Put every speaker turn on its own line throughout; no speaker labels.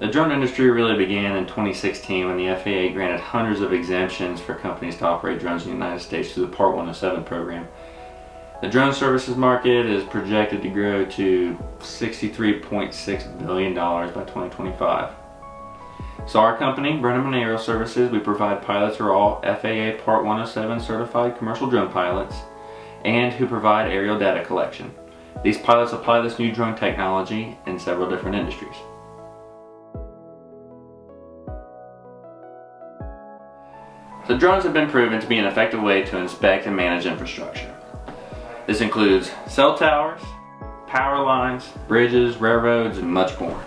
The drone industry really began in 2016 when the FAA granted hundreds of exemptions for companies to operate drones in the United States through the Part 107 program. The drone services market is projected to grow to $63.6 billion by 2025. So our company, Brennaman Aerial Services, we provide pilots who are all FAA Part 107 certified commercial drone pilots and who provide aerial data collection. These pilots apply this new drone technology in several different industries. So drones have been proven to be an effective way to inspect and manage infrastructure. This includes cell towers, power lines, bridges, railroads, and much more.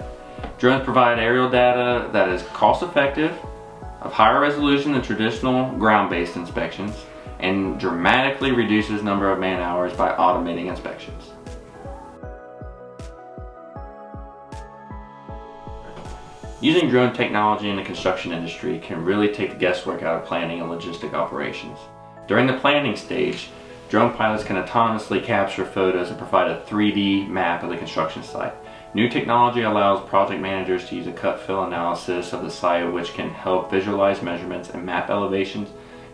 Drones provide aerial data that is cost-effective, of higher resolution than traditional ground-based inspections, and dramatically reduces number of man-hours by automating inspections. Using drone technology in the construction industry can really take the guesswork out of planning and logistic operations. During the planning stage, drone pilots can autonomously capture photos and provide a 3D map of the construction site. New technology allows project managers to use a cut-fill analysis of the site, which can help visualize measurements and map elevations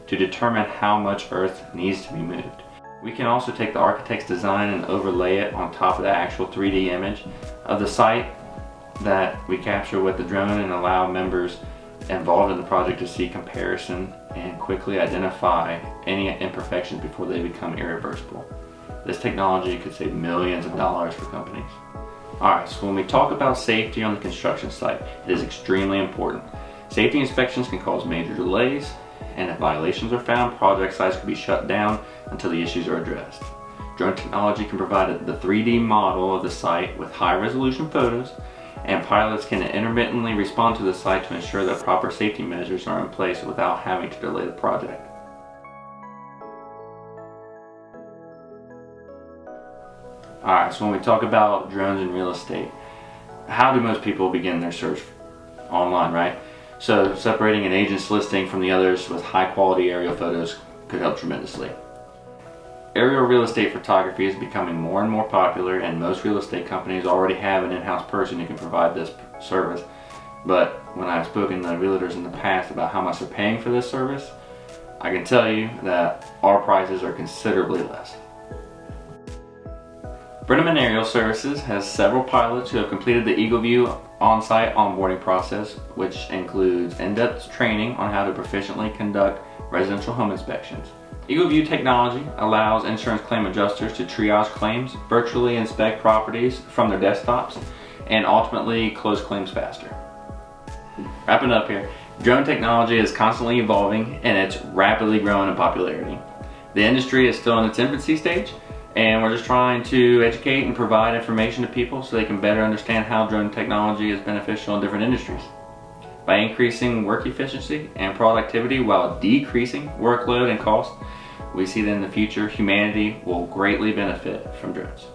to determine how much earth needs to be moved. We can also take the architect's design and overlay it on top of the actual 3D image of the site that we capture with the drone and allow members involved in the project to see comparison and quickly identify any imperfections before they become irreversible. This technology could save millions of dollars for companies. Alright, so when we talk about safety on the construction site, it is extremely important. Safety inspections can cause major delays, and if violations are found, project sites could be shut down until the issues are addressed. Drone technology can provide the 3D model of the site with high resolution photos, and pilots can intermittently respond to the site to ensure that proper safety measures are in place without having to delay the project. Alright, so when we talk about drones in real estate, how do most people begin their search? Online, right? So separating an agent's listing from the others with high quality aerial photos could help tremendously. Aerial real estate photography is becoming more and more popular, and most real estate companies already have an in-house person who can provide this service. But when I've spoken to realtors in the past about how much they're paying for this service, I can tell you that our prices are considerably less. Brennaman Aerial Services has several pilots who have completed the EagleView on-site onboarding process, which includes in-depth training on how to proficiently conduct residential home inspections. EagleView technology allows insurance claim adjusters to triage claims, virtually inspect properties from their desktops, and ultimately close claims faster. Wrapping up here, drone technology is constantly evolving and it's rapidly growing in popularity. The industry is still in its infancy stage, and we're just trying to educate and provide information to people so they can better understand how drone technology is beneficial in different industries. By increasing work efficiency and productivity while decreasing workload and cost, we see that in the future humanity will greatly benefit from drones.